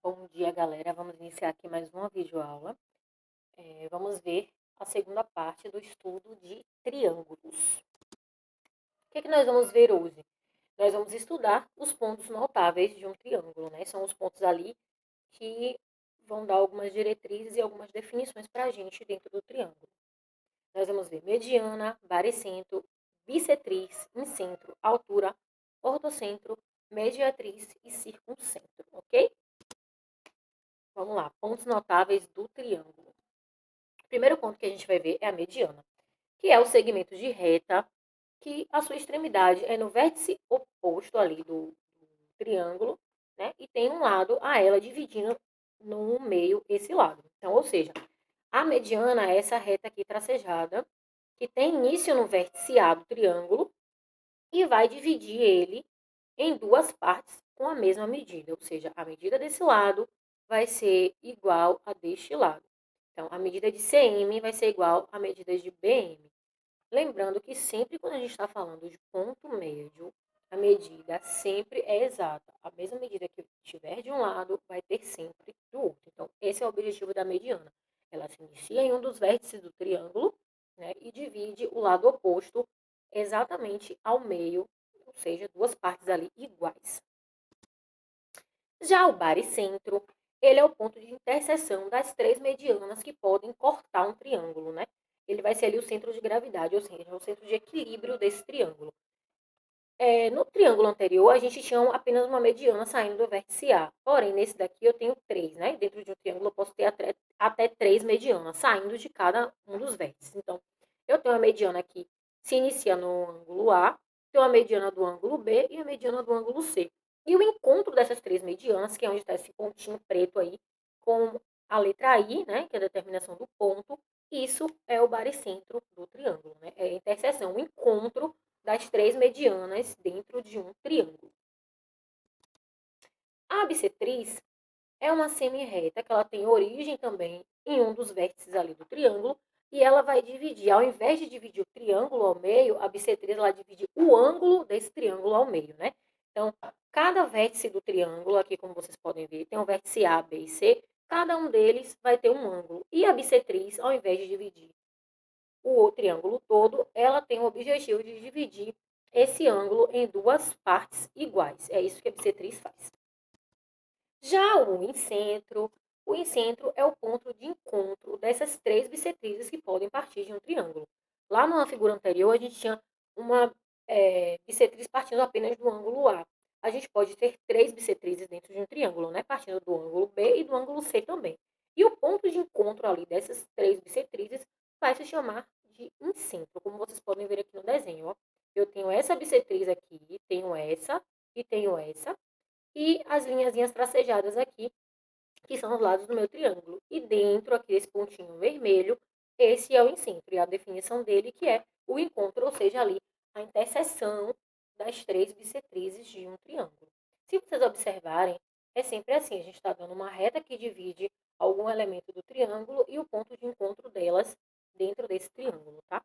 Bom dia, galera. Vamos iniciar aqui mais uma videoaula. Vamos ver a segunda parte do estudo de triângulos. O que nós vamos ver hoje? Nós vamos estudar os pontos notáveis de um triângulo, né? São os pontos ali que vão dar algumas diretrizes e algumas definições para a gente dentro do triângulo. Nós vamos ver mediana, baricentro, bissetriz, incentro, altura, ortocentro, mediatriz e circuncentro, ok? Vamos lá, pontos notáveis do triângulo. O primeiro ponto que a gente vai ver é a mediana, que é o segmento de reta que a sua extremidade é no vértice oposto ali do triângulo, né? E tem um lado a ela dividindo no meio esse lado. Então, ou seja, a mediana é essa reta aqui tracejada que tem início no vértice A do triângulo e vai dividir ele em duas partes com a mesma medida, ou seja, a medida desse lado vai ser igual a deste lado. Então, a medida de CM vai ser igual à medida de BM. Lembrando que sempre quando a gente está falando de ponto médio, a medida sempre é exata. A mesma medida que tiver de um lado vai ter sempre do outro. Então, esse é o objetivo da mediana. Ela se inicia em um dos vértices do triângulo, né, e divide o lado oposto exatamente ao meio, ou seja, duas partes ali iguais. Já o baricentro, ele é o ponto de interseção das três medianas que podem cortar um triângulo, né? Ele vai ser ali o centro de gravidade, ou seja, o centro de equilíbrio desse triângulo. No triângulo anterior, a gente tinha apenas uma mediana saindo do vértice A. Porém, nesse daqui eu tenho três, né? Dentro de um triângulo eu posso ter até três medianas saindo de cada um dos vértices. Então, eu tenho a mediana que se inicia no ângulo A, tenho a mediana do ângulo B e a mediana do ângulo C. E o encontro dessas três medianas, que é onde está esse pontinho preto aí, com a letra I, né? Que é a determinação do ponto, isso é o baricentro do triângulo, né? É a interseção, o encontro das três medianas dentro de um triângulo. A bissetriz é uma semi-reta que ela tem origem também em um dos vértices ali do triângulo e ela vai dividir, ao invés de dividir o triângulo ao meio, a bissetriz ela divide o ângulo desse triângulo ao meio, né? Então, cada vértice do triângulo, aqui como vocês podem ver, tem um vértice A, B e C, cada um deles vai ter um ângulo. E a bissetriz, ao invés de dividir o triângulo todo, ela tem o objetivo de dividir esse ângulo em duas partes iguais. É isso que a bissetriz faz. Já o incentro é o ponto de encontro dessas três bissetrizes que podem partir de um triângulo. Lá na figura anterior, a gente tinha uma bissetriz partindo apenas do ângulo A. A gente pode ter três bissetrizes dentro de um triângulo, né? Partindo do ângulo B e do ângulo C também. E o ponto de encontro ali dessas três bissetrizes vai se chamar de incentro, como vocês podem ver aqui no desenho. Ó. Eu tenho essa bissetriz aqui, tenho essa e tenho essa e as linhazinhas tracejadas aqui, que são os lados do meu triângulo. E dentro aqui desse pontinho vermelho, esse é o incentro, e a definição dele que é o encontro, ou seja, ali a interseção das três bissetrizes de um triângulo. Se vocês observarem, é sempre assim, a gente está dando uma reta que divide algum elemento do triângulo e o ponto de encontro delas dentro desse triângulo, tá?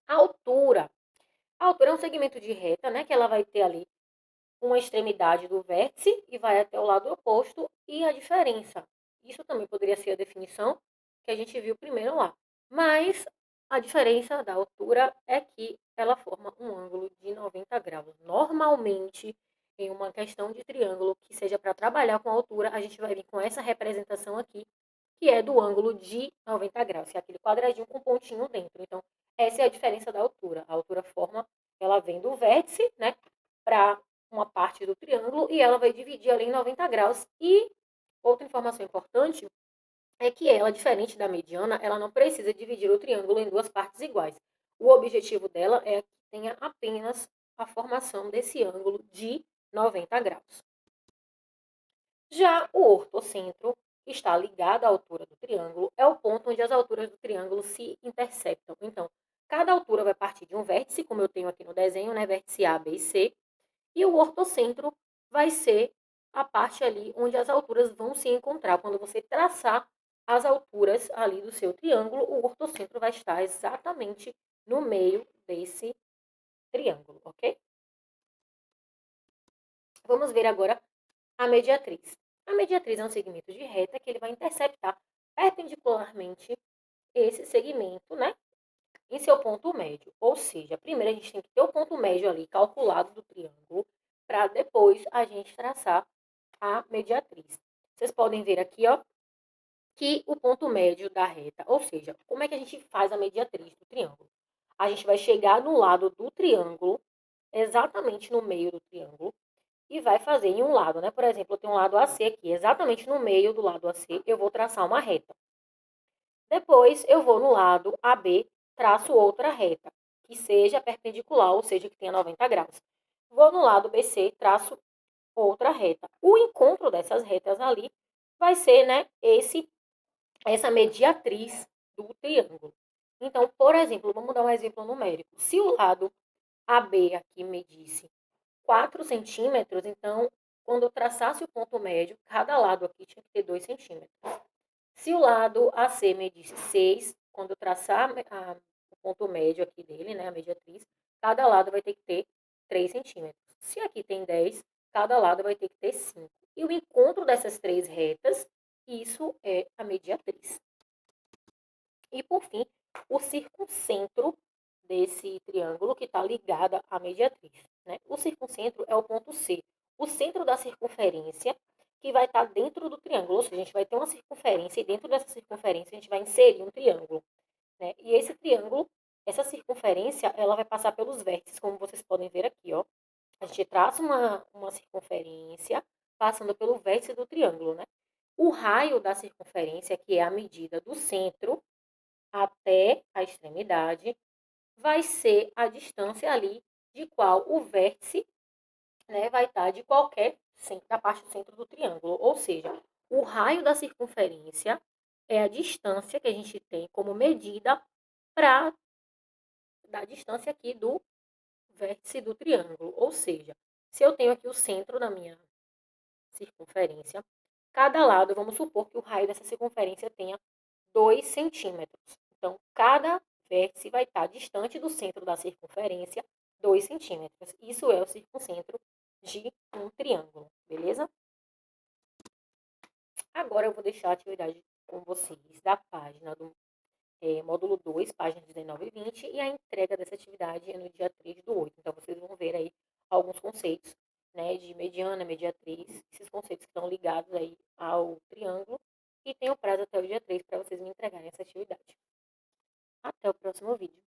A altura. A altura é um segmento de reta, né, que ela vai ter ali uma extremidade do vértice e vai até o lado oposto e a diferença. Isso também poderia ser a definição que a gente viu primeiro lá. Mas a diferença da altura é que ela forma um ângulo de 90 graus. Normalmente, em uma questão de triângulo que seja para trabalhar com altura, a gente vai vir com essa representação aqui, que é do ângulo de 90 graus, que é aquele quadradinho com pontinho dentro. Então, essa é a diferença da altura. A altura forma, ela vem do vértice, né, para uma parte do triângulo e ela vai dividir ali em 90 graus. E outra informação importante é que ela, diferente da mediana, ela não precisa dividir o triângulo em duas partes iguais. O objetivo dela é que tenha apenas a formação desse ângulo de 90 graus. Já o ortocentro, que está ligado à altura do triângulo, é o ponto onde as alturas do triângulo se interceptam. Então, cada altura vai partir de um vértice, como eu tenho aqui no desenho, né? Vértice A, B e C, e o ortocentro vai ser a parte ali onde as alturas vão se encontrar. Quando você traçar as alturas ali do seu triângulo, o ortocentro vai estar exatamente no meio desse triângulo, ok? Vamos ver agora a mediatriz. A mediatriz é um segmento de reta que ele vai interceptar perpendicularmente esse segmento, né, em seu ponto médio. Ou seja, primeiro a gente tem que ter o ponto médio ali calculado do triângulo, para depois a gente traçar a mediatriz. Vocês podem ver aqui, ó, que o ponto médio da reta, ou seja, como é que a gente faz a mediatriz do triângulo? A gente vai chegar no lado do triângulo, exatamente no meio do triângulo, e vai fazer em um lado, né? Por exemplo, eu tenho um lado AC aqui, exatamente no meio do lado AC, eu vou traçar uma reta. Depois, eu vou no lado AB, traço outra reta, que seja perpendicular, ou seja, que tenha 90 graus. Vou no lado BC, traço outra reta. O encontro dessas retas ali vai ser, né, essa mediatriz do triângulo. Então, por exemplo, vamos dar um exemplo numérico. Se o lado AB aqui medisse 4 centímetros, então, quando eu traçasse o ponto médio, cada lado aqui tinha que ter 2 centímetros. Se o lado AC medisse 6, quando eu traçar o ponto médio aqui dele, né, a mediatriz, cada lado vai ter que ter 3 centímetros. Se aqui tem 10, cada lado vai ter que ter 5. E o encontro dessas três retas, isso é a mediatriz. E, por fim, o circuncentro desse triângulo que está ligado à mediatriz. Né? O circuncentro é o ponto C, o centro da circunferência que vai estar dentro do triângulo. Ou seja, a gente vai ter uma circunferência e dentro dessa circunferência a gente vai inserir um triângulo. Né? E esse triângulo, essa circunferência, ela vai passar pelos vértices, como vocês podem ver aqui. Ó. A gente traça uma circunferência passando pelo vértice do triângulo. Né? O raio da circunferência, que é a medida do centro até a extremidade, vai ser a distância ali de qual o vértice, né, vai estar de qualquer centro, da parte do centro do triângulo. Ou seja, o raio da circunferência é a distância que a gente tem como medida para da distância aqui do vértice do triângulo. Ou seja, se eu tenho aqui o centro da minha circunferência, cada lado, vamos supor que o raio dessa circunferência tenha 2 centímetros. Então, cada vértice vai estar distante do centro da circunferência 2 centímetros. Isso é o circuncentro de um triângulo, beleza? Agora eu vou deixar a atividade com vocês da página do módulo 2, páginas 19 e 20, e a entrega dessa atividade é no dia 3 do 8. Então, vocês vão ver aí alguns conceitos, né, de mediana, mediatriz, esses conceitos que estão ligados aí ao triângulo, e tem o prazo até o dia 3 para vocês me entregarem essa atividade. Até o próximo vídeo.